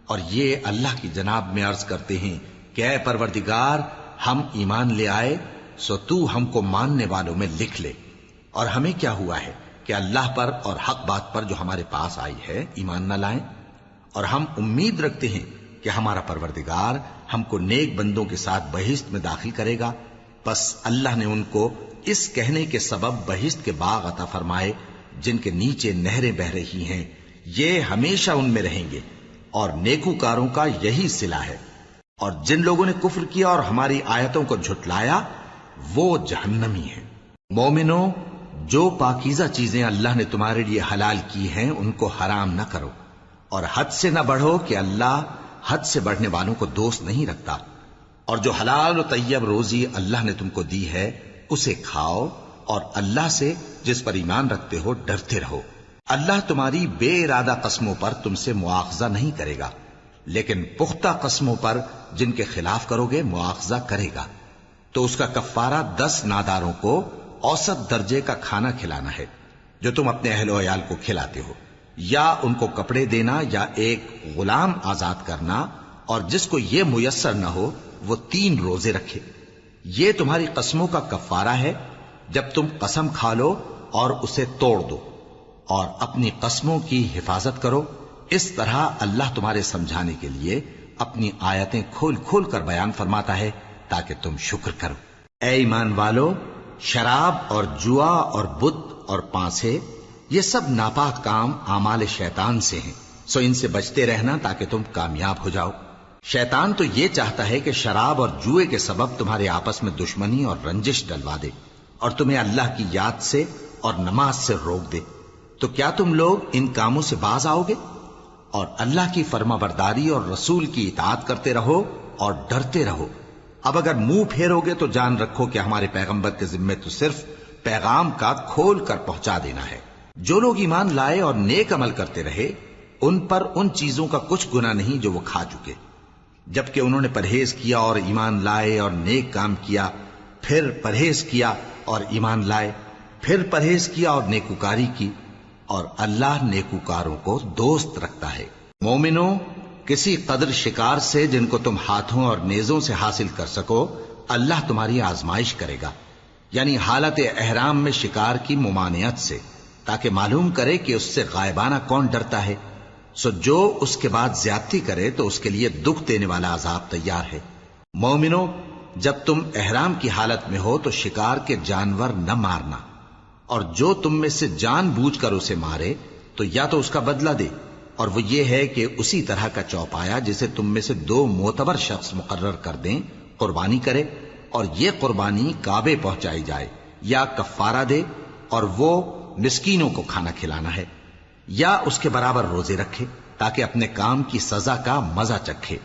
اور یہ اللہ کی جناب میں عرض کرتے ہیں کہ اے پروردگار، ہم ایمان لے آئے سو تو ہم کو ماننے والوں میں لکھ لے۔ اور ہمیں کیا ہوا ہے کہ اللہ پر اور حق بات پر جو ہمارے پاس آئی ہے ایمان نہ لائیں؟ اور ہم امید رکھتے ہیں کہ ہمارا پروردگار ہم کو نیک بندوں کے ساتھ بہشت میں داخل کرے گا۔ بس اللہ نے ان کو اس کہنے کے سبب بہشت کے باغ عطا فرمائے جن کے نیچے نہریں بہ رہی ہیں، یہ ہمیشہ ان میں رہیں گے، اور نیکوکاروں کا یہی صلہ ہے۔ اور جن لوگوں نے کفر کیا اور ہماری آیتوں کو جھٹلایا وہ جہنمی ہیں۔ مومنوں، جو پاکیزہ چیزیں اللہ نے تمہارے لیے حلال کی ہیں ان کو حرام نہ کرو، اور حد سے نہ بڑھو کہ اللہ حد سے بڑھنے والوں کو دوست نہیں رکھتا۔ اور جو حلال و طیب روزی اللہ نے تم کو دی ہے اسے کھاؤ، اور اللہ سے جس پر ایمان رکھتے ہو ڈرتے رہو۔ اللہ تمہاری بے ارادہ قسموں پر تم سے مواخذہ نہیں کرے گا، لیکن پختہ قسموں پر جن کے خلاف کرو گے مواخذہ کرے گا۔ تو اس کا کفارہ 10 ناداروں کو اوسط درجے کا کھانا کھلانا ہے جو تم اپنے اہل و عیال کو کھلاتے ہو، یا ان کو کپڑے دینا یا ایک غلام آزاد کرنا، اور جس کو یہ میسر نہ ہو وہ 3 روزے رکھے۔ یہ تمہاری قسموں کا کفارہ ہے جب تم قسم کھا لو اور اسے توڑ دو، اور اپنی قسموں کی حفاظت کرو۔ اس طرح اللہ تمہارے سمجھانے کے لیے اپنی آیتیں کھول کھول کر بیان فرماتا ہے تاکہ تم شکر کرو۔ اے ایمان والو، شراب اور جوا اور بت اور پانسے یہ سب ناپاک کام اعمال شیطان سے ہیں، سو ان سے بچتے رہنا تاکہ تم کامیاب ہو جاؤ۔ شیطان تو یہ چاہتا ہے کہ شراب اور جوئے کے سبب تمہارے آپس میں دشمنی اور رنجش ڈلوا دے، اور تمہیں اللہ کی یاد سے اور نماز سے روک دے۔ تو کیا تم لوگ ان کاموں سے باز آؤ گے؟ اور اللہ کی فرما برداری اور رسول کی اطاعت کرتے رہو اور ڈرتے رہو۔ اب اگر منہ پھیرو گے تو جان رکھو کہ ہمارے پیغمبر کے ذمے تو صرف پیغام کا کھول کر پہنچا دینا ہے۔ جو لوگ ایمان لائے اور نیک عمل کرتے رہے ان پر ان چیزوں کا کچھ گناہ نہیں جو وہ کھا چکے، جبکہ انہوں نے پرہیز کیا اور ایمان لائے اور نیک کام کیا، پھر پرہیز کیا اور ایمان لائے، پھر پرہیز کیا اور نیکوکاری کی، اور اللہ نیکوکاروں کو دوست رکھتا ہے۔ مومنوں، کسی قدر شکار سے جن کو تم ہاتھوں اور نیزوں سے حاصل کر سکو اللہ تمہاری آزمائش کرے گا، یعنی حالت احرام میں شکار کی ممانعت سے، تاکہ معلوم کرے کہ اس سے غائبانہ کون ڈرتا ہے۔ سو جو اس کے بعد زیادتی کرے تو اس کے لیے دکھ دینے والا عذاب تیار ہے۔ مومنوں، جب تم احرام کی حالت میں ہو تو شکار کے جانور نہ مارنا، اور جو تم میں سے جان بوجھ کر اسے مارے تو یا تو اس کا بدلہ دے، اور وہ یہ ہے کہ اسی طرح کا چوپایا جسے تم میں سے 2 معتبر شخص مقرر کر دیں قربانی کرے، اور یہ قربانی کعبے پہنچائی جائے، یا کفارہ دے اور وہ مسکینوں کو کھانا کھلانا ہے، یا اس کے برابر روزے رکھے تاکہ اپنے کام کی سزا کا مزہ چکھے۔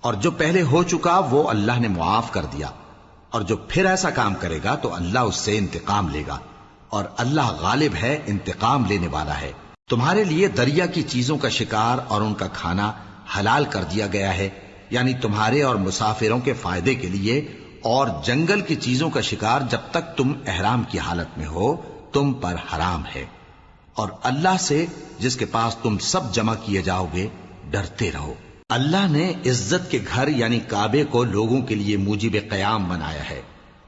اور جو پہلے ہو چکا وہ اللہ نے معاف کر دیا، اور جو پھر ایسا کام کرے گا تو اللہ اس سے انتقام لے گا، اور اللہ غالب ہے، انتقام لینے والا ہے۔ تمہارے لیے دریا کی چیزوں کا شکار اور ان کا کھانا حلال کر دیا گیا ہے، یعنی تمہارے اور مسافروں کے فائدے کے لیے، اور جنگل کی چیزوں کا شکار جب تک تم احرام کی حالت میں ہو تم پر حرام ہے۔ اور اللہ سے جس کے پاس تم سب جمع کیے جاؤ گے ڈرتے رہو۔ اللہ نے عزت کے گھر یعنی کعبے کو لوگوں کے لیے موجب قیام بنایا ہے،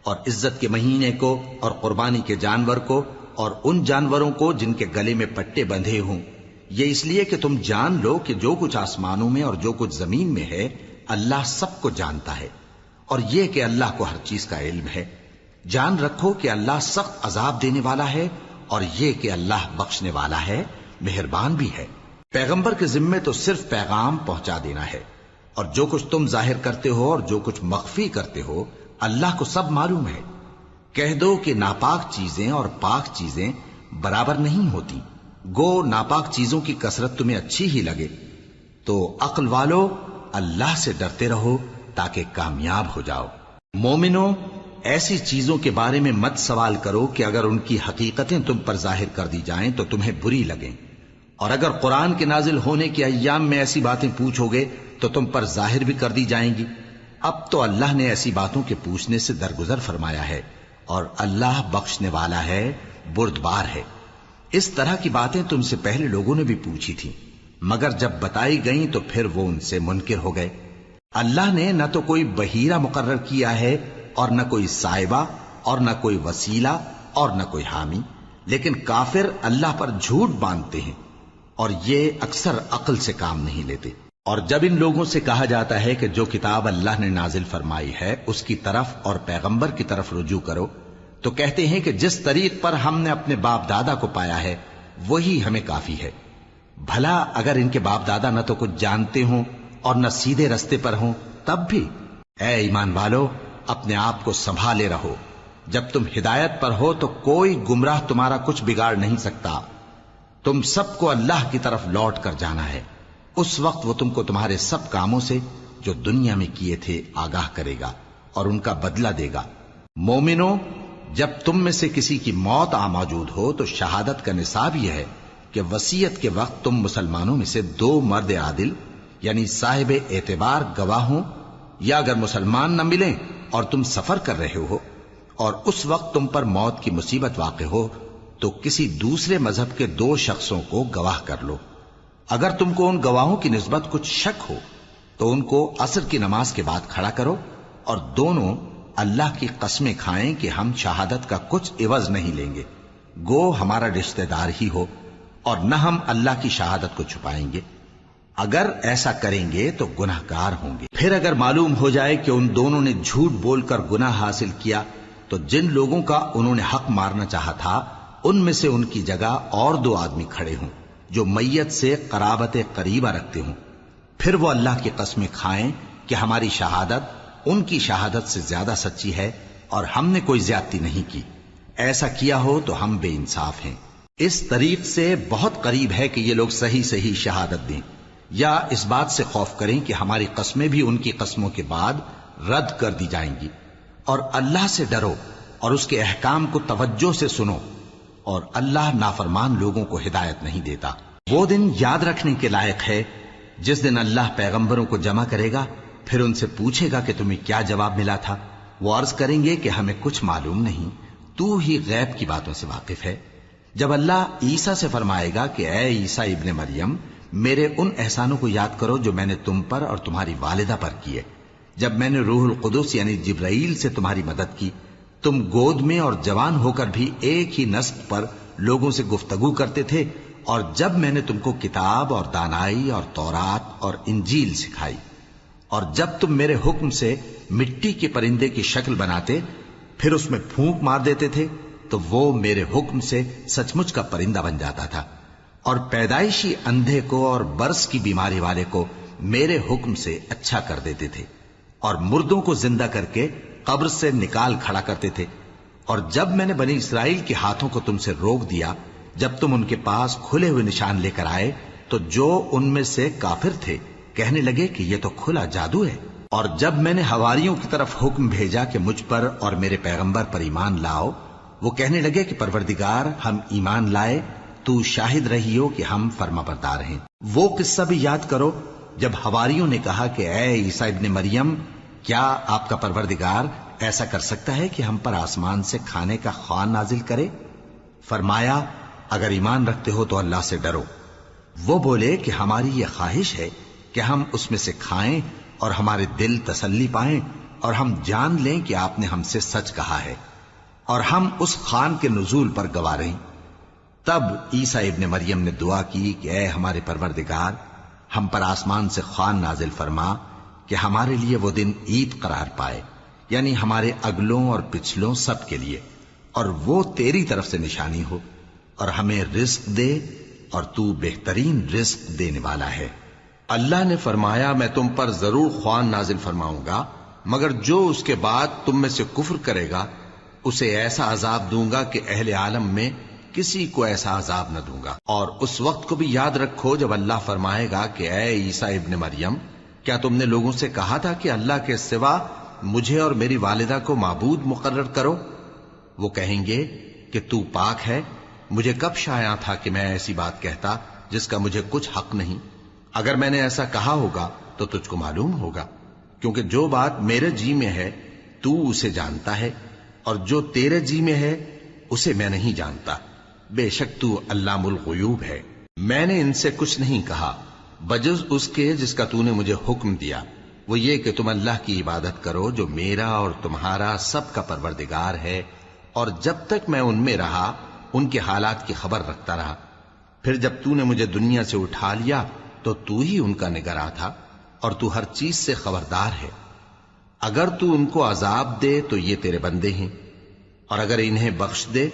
اور عزت کے مہینے کو اور قربانی کے جانور کو اور ان جانوروں کو جن کے گلے میں پٹے بندھے ہوں، یہ اس لیے کہ تم جان لو کہ جو کچھ آسمانوں میں اور جو کچھ زمین میں ہے اللہ سب کو جانتا ہے، اور یہ کہ اللہ کو ہر چیز کا علم ہے۔ جان رکھو کہ اللہ سخت عذاب دینے والا ہے، اور یہ کہ اللہ بخشنے والا ہے، مہربان بھی ہے۔ پیغمبر کے ذمے تو صرف پیغام پہنچا دینا ہے، اور جو کچھ تم ظاہر کرتے ہو اور جو کچھ مخفی کرتے ہو اللہ کو سب معلوم ہے۔ کہہ دو کہ ناپاک چیزیں اور پاک چیزیں برابر نہیں ہوتی، گو ناپاک چیزوں کی کثرت تمہیں اچھی ہی لگے، تو عقل والو اللہ سے ڈرتے رہو تاکہ کامیاب ہو جاؤ۔ مومنو، ایسی چیزوں کے بارے میں مت سوال کرو کہ اگر ان کی حقیقتیں تم پر ظاہر کر دی جائیں تو تمہیں بری لگیں، اور اگر قرآن کے نازل ہونے کے ایام میں ایسی باتیں پوچھو گے تو تم پر ظاہر بھی کر دی جائیں گی۔ اب تو اللہ نے ایسی باتوں کے پوچھنے سے درگزر فرمایا ہے، اور اللہ بخشنے والا ہے، بردبار ہے۔ اس طرح کی باتیں تم سے پہلے لوگوں نے بھی پوچھی تھی، مگر جب بتائی گئیں تو پھر وہ ان سے منکر ہو گئے۔ اللہ نے نہ تو کوئی بحیرہ مقرر کیا ہے اور نہ کوئی سائبہ اور نہ کوئی وسیلہ اور نہ کوئی حامی، لیکن کافر اللہ پر جھوٹ باندھتے ہیں اور یہ اکثر عقل سے کام نہیں لیتے۔ اور جب ان لوگوں سے کہا جاتا ہے کہ جو کتاب اللہ نے نازل فرمائی ہے اس کی طرف اور پیغمبر کی طرف رجوع کرو، تو کہتے ہیں کہ جس طریق پر ہم نے اپنے باپ دادا کو پایا ہے وہی ہمیں کافی ہے۔ بھلا اگر ان کے باپ دادا نہ تو کچھ جانتے ہوں اور نہ سیدھے رستے پر ہوں تب بھی؟ اے ایمان والو، اپنے آپ کو سنبھالے رہو، جب تم ہدایت پر ہو تو کوئی گمراہ تمہارا کچھ بگاڑ نہیں سکتا۔ تم سب کو اللہ کی طرف لوٹ کر جانا ہے، اس وقت وہ تم کو تمہارے سب کاموں سے جو دنیا میں کیے تھے آگاہ کرے گا اور ان کا بدلہ دے گا۔ مومنو، جب تم میں سے کسی کی موت آ موجود ہو تو شہادت کا نصاب یہ ہے کہ وصیت کے وقت تم مسلمانوں میں سے 2 مرد عادل یعنی صاحب اعتبار گواہ ہوں، یا اگر مسلمان نہ ملیں اور تم سفر کر رہے ہو اور اس وقت تم پر موت کی مصیبت واقع ہو تو کسی دوسرے مذہب کے 2 شخصوں کو گواہ کر لو۔ اگر تم کو ان گواہوں کی نسبت کچھ شک ہو تو ان کو عصر کی نماز کے بعد کھڑا کرو، اور دونوں اللہ کی قسمیں کھائیں کہ ہم شہادت کا کچھ عوض نہیں لیں گے، گو ہمارا رشتہ دار ہی ہو، اور نہ ہم اللہ کی شہادت کو چھپائیں گے۔ اگر ایسا کریں گے تو گناہ گار ہوں گے۔ پھر اگر معلوم ہو جائے کہ ان دونوں نے جھوٹ بول کر گناہ حاصل کیا تو جن لوگوں کا انہوں نے حق مارنا چاہا تھا ان میں سے ان کی جگہ اور 2 آدمی کھڑے ہوں جو میت سے قرابت قریبہ رکھتے ہوں، پھر وہ اللہ کی قسمیں کھائیں کہ ہماری شہادت ان کی شہادت سے زیادہ سچی ہے اور ہم نے کوئی زیادتی نہیں کی۔ ایسا کیا ہو تو ہم بے انصاف ہیں۔ اس طریق سے بہت قریب ہے کہ یہ لوگ صحیح صحیح شہادت دیں، یا اس بات سے خوف کریں کہ ہماری قسمیں بھی ان کی قسموں کے بعد رد کر دی جائیں گی۔ اور اللہ سے ڈرو اور اس کے احکام کو توجہ سے سنو، اور اللہ نافرمان لوگوں کو ہدایت نہیں دیتا۔ وہ دن یاد رکھنے کے لائق ہے جس دن اللہ پیغمبروں کو جمع کرے گا، پھر ان سے پوچھے گا کہ تمہیں کیا جواب ملا تھا۔ وہ عرض کریں گے کہ ہمیں کچھ معلوم نہیں، تو ہی غیب کی باتوں سے واقف ہے۔ جب اللہ عیسیٰ سے فرمائے گا کہ اے عیسیٰ ابن مریم، میرے ان احسانوں کو یاد کرو جو میں نے تم پر اور تمہاری والدہ پر کیے، جب میں نے روح القدس یعنی جبرائیل سے تمہاری مدد کی، تم گود میں اور جوان ہو کر بھی ایک ہی نسق پر لوگوں سے گفتگو کرتے تھے، اور جب میں نے تم کو کتاب اور دانائی اور تورات اور انجیل سکھائی، اور جب تم میرے حکم سے مٹی کے پرندے کی شکل بناتے پھر اس میں پھونک مار دیتے تھے تو وہ میرے حکم سے سچ مچ کا پرندہ بن جاتا تھا، اور پیدائشی اندھے کو اور برس کی بیماری والے کو میرے حکم سے اچھا کر دیتے تھے، اور مردوں کو زندہ کر کے قبر سے نکال کھڑا کرتے تھے۔ اور جب میں نے بنی اسرائیل کے ہاتھوں کو تم سے روک دیا جب تم ان کے پاس کھلے ہوئے نشان لے کر آئے تو جو ان میں سے کافر تھے کہنے لگے کہ یہ تو کھلا جادو ہے۔ اور جب میں نے حواریوں کی طرف حکم بھیجا کہ مجھ پر اور میرے پیغمبر پر ایمان لاؤ، وہ کہنے لگے کہ پروردگار، ہم ایمان لائے، تو شاہد رہی ہو کہ ہم فرما بردار ہیں۔ وہ قصہ بھی یاد کرو جب حواریوں نے کہا کہ اے عیسیٰ ابن مریم، کیا آپ کا پروردگار ایسا کر سکتا ہے کہ ہم پر آسمان سے کھانے کا خوان نازل کرے؟ فرمایا، اگر ایمان رکھتے ہو تو اللہ سے ڈرو۔ وہ بولے کہ ہماری یہ خواہش ہے کہ ہم اس میں سے کھائیں اور ہمارے دل تسلی پائیں اور ہم جان لیں کہ آپ نے ہم سے سچ کہا ہے اور ہم اس خوان کے نزول پر گواہ رہیں۔ تب عیسیٰ ابن مریم نے دعا کی کہ اے ہمارے پروردگار، ہم پر آسمان سے خوان نازل فرما کہ ہمارے لیے وہ دن عید قرار پائے، یعنی ہمارے اگلوں اور پچھلوں سب کے لیے، اور وہ تیری طرف سے نشانی ہو، اور ہمیں رزق دے اور تو بہترین رزق دینے والا ہے۔ اللہ نے فرمایا میں تم پر ضرور خوان نازل فرماؤں گا، مگر جو اس کے بعد تم میں سے کفر کرے گا اسے ایسا عذاب دوں گا کہ اہل عالم میں کسی کو ایسا عذاب نہ دوں گا۔ اور اس وقت کو بھی یاد رکھو جب اللہ فرمائے گا کہ اے عیسیٰ ابن مریم، کیا تم نے لوگوں سے کہا تھا کہ اللہ کے سوا مجھے اور میری والدہ کو معبود مقرر کرو؟ وہ کہیں گے کہ تو پاک ہے، مجھے کب شایع تھا کہ میں ایسی بات کہتا جس کا مجھے کچھ حق نہیں۔ اگر میں نے ایسا کہا ہوگا تو تجھ کو معلوم ہوگا، کیونکہ جو بات میرے جی میں ہے تو اسے جانتا ہے، اور جو تیرے جی میں ہے اسے میں نہیں جانتا۔ بے شک تو علام الغیوب ہے۔ میں نے ان سے کچھ نہیں کہا بجز اس کے جس کا تو نے مجھے حکم دیا، وہ یہ کہ تم اللہ کی عبادت کرو جو میرا اور تمہارا سب کا پروردگار ہے، اور جب تک میں ان میں رہا ان کے حالات کی خبر رکھتا رہا۔ پھر جب تو نے مجھے دنیا سے اٹھا لیا تو تو ہی ان کا نگراں تھا، اور تو ہر چیز سے خبردار ہے۔ اگر تو ان کو عذاب دے تو یہ تیرے بندے ہیں، اور اگر انہیں بخش دے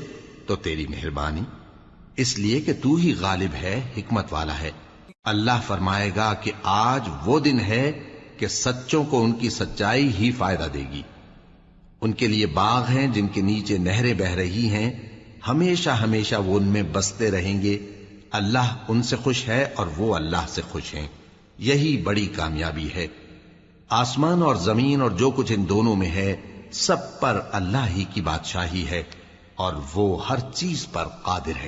تو تیری مہربانی، اس لیے کہ تو ہی غالب ہے، حکمت والا ہے۔ اللہ فرمائے گا کہ آج وہ دن ہے کہ سچوں کو ان کی سچائی ہی فائدہ دے گی۔ ان کے لیے باغ ہیں جن کے نیچے نہریں بہہ رہی ہیں، ہمیشہ ہمیشہ وہ ان میں بستے رہیں گے۔ اللہ ان سے خوش ہے اور وہ اللہ سے خوش ہیں، یہی بڑی کامیابی ہے۔ آسمان اور زمین اور جو کچھ ان دونوں میں ہے سب پر اللہ ہی کی بادشاہی ہے، اور وہ ہر چیز پر قادر ہے۔